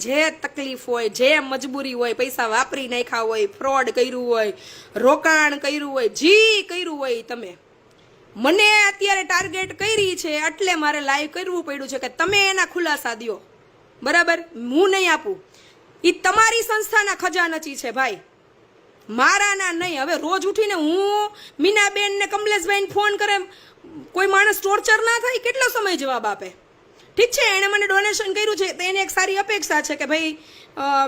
જે તકલીફ હોય, જે મજબૂરી હોય, પૈસા વાપરી નાખ્યા હોય, ફ્રોડ કર્યું હોય, રોકાણ કર્યું હોય, જી કર્યું હોય, તમે મને અત્યારે ટાર્ગેટ કરી છે એટલે મારે લાઈવ કરવું પડ્યું છે કે તમે એના ખુલાસા દો, બરાબર? હું નહીં આપું, એ તમારી સંસ્થાના ખજાનચી છે ભાઈ, મારાના નહીં. હવે રોજ ઉઠીને હું મીનાબેન ને કમલેશભાઈને ફોન કરે, કોઈ માણસ ટોર્ચર ના થાય? કેટલો સમય જવાબ આપે? ઠીક છે, એણે મને ડોનેશન કર્યું છે તો એને એક સારી અપેક્ષા છે કે ભાઈ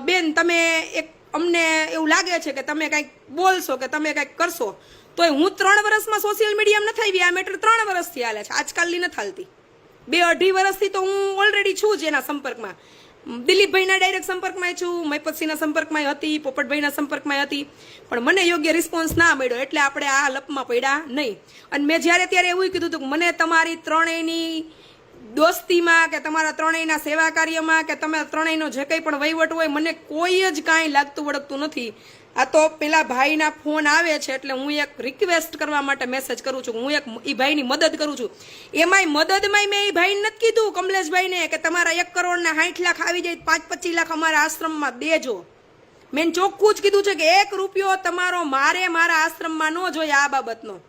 બેન તમે એક, અમને એવું લાગે છે કે તમે કંઈક બોલશો કે તમે કંઈક કરશો. તોય હું 3 વર્ષમાં સોશિયલ મીડિયામાં નથી આવી. આ મેટર 3 વર્ષથી હાલે છે, આજકાલની નથી હાલતી. 2-2.5 વર્ષથી તો હું ઓલરેડી છું જ એના સંપર્કમાં. દિલીપભાઈના ડાયરેક્ટ સંપર્કમાં છું, મહિપતસિંહના સંપર્કમાં હતી, પોપટભાઈના સંપર્કમાં હતી, પણ મને યોગ્ય રિસ્પોન્સ ના મળ્યો એટલે આપણે આ લપમાં પડ્યા નહીં. અને મેં જ્યારે ત્યારે એવું કીધું હતું કે મને તમારી ત્રણેયની દોસ્તીમાં કે તમારા ત્રણેયના સેવા કાર્યમાં કે તમે ત્રણેયનો જે કંઈ પણ વહીવટ હોય મને કોઈ જ કાંઈ લાગતું વળગતું નથી. આ તો પેલા ભાઈના ફોન આવે છે એટલે હું એક રિક્વેસ્ટ કરવા માટે મેસેજ કરું છું, હું એક એ ભાઈની મદદ કરું છું. એમાંય મદદમાંય મેં એ ભાઈને નથી કીધું કમલેશભાઈને કે તમારા 1 કરોડ ને 60 લાખ આવી જાય, 5-25 લાખ અમારા આશ્રમમાં દેજો. મેં ચોખ્ખું જ કીધું છે કે 1 રૂપિયો તમારો મારે મારા આશ્રમમાં ન જોઈએ આ બાબતનો.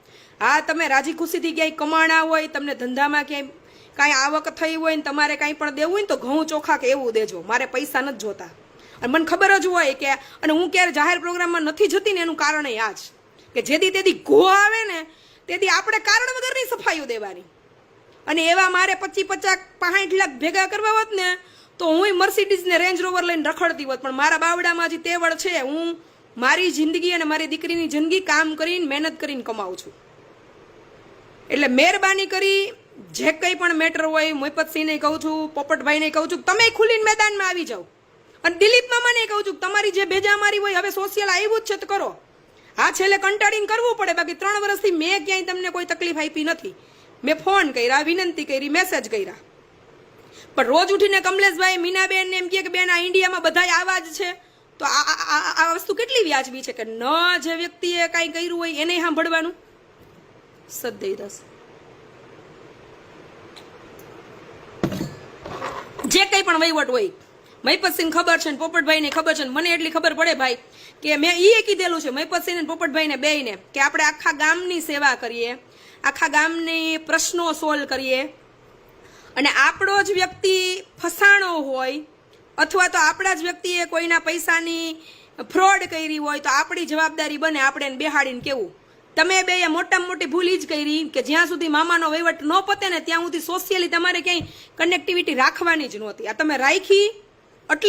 હા, તમે રાજી ખુશીથી ક્યાંય કમાણા હોય, તમને ધંધામાં ક્યાંય કાંઈ આવક થઈ હોય ને તમારે કાંઈ પણ દેવું હોય ને તો ઘઉં ચોખા કે એવું દેજો, મારે પૈસા નથી જોતા. અને મને ખબર જ હોય કે, અને હું ક્યારે જાહેર પ્રોગ્રામમાં નથી જતી ને એનું કારણ આ જ કે જેથી તેથી ઘો આવે ને તેથી આપણે કારણ વગરની સફાઈઓ દેવાની. અને એવા મારે 25-50-65 લાખ ભેગા કરવા હોત ને તો હું મર્સિડીઝ ને રેન્જ રોવર લઈને રખડતી હોત, પણ મારા બાવડામાં હજી તેવડ છે. હું મારી જિંદગી અને મારી દીકરીની જિંદગી કામ કરીને મહેનત કરીને કમાઉં છું. એટલે મહેરબાની કરી જે કંઈ પણ મેટર હોય, મોહમ્મદસિંહને કહું છું, પોપટભાઈને કહું છું, તમે ખુલીને મેદાનમાં આવી જાઓ. અને દિલીપ મામાને કહું છું તમારી જે ભેજા મારી હોય, હવે સોશિયલ આવ્યું જ છે તો કરો. હા, છેલ્લે કંટાળીને કરવું પડે, બાકી 3 વર્ષથી મેં ક્યાંય તમને કોઈ તકલીફ આપી નથી. મેં ફોન કર્યા, વિનંતી કરી, મેસેજ કર્યા, પણ રોજ ઉઠીને કમલેશભાઈ, મીનાબેન ને એમ કહે કે બેન આ ઇન્ડિયામાં બધાય આવા જ છે. તો આ વસ્તુ કેટલી વ્યાજબી છે કે ન જે વ્યક્તિએ કાંઈ કર્યું હોય એને સાંભળવાનું? સદૈવ જે કંઈ પણ વહીવટ હોય, મહિપતસિંહ ખબર છે ને પોપટભાઈને ખબર છે ને મને એટલી ખબર પડે ભાઈ કે મેં એ કીધેલું છે મહિપતસિંહ ને પોપટભાઈને બેયને કે આપણે આખા ગામની સેવા કરીએ, આખા ગામની પ્રશ્નો સોલ્વ કરીએ, અને આપણો જ વ્યક્તિ ફસાણો હોય અથવા તો આપણા જ વ્યક્તિએ કોઈના પૈસાની ફ્રોડ કરી હોય તો આપણી જવાબદારી બને આપણે એને બેહાડીને કેવું તમે બે મોટામાં મોટી ભૂલ જ કરી કે જ્યાં સુધી મામાનો વહીવટ ન પતે ને ત્યાં સુધી સોશિયલી તમારે ક્યાંય કનેક્ટિવિટી રાખવાની જ નહોતી. આ તમે રાખી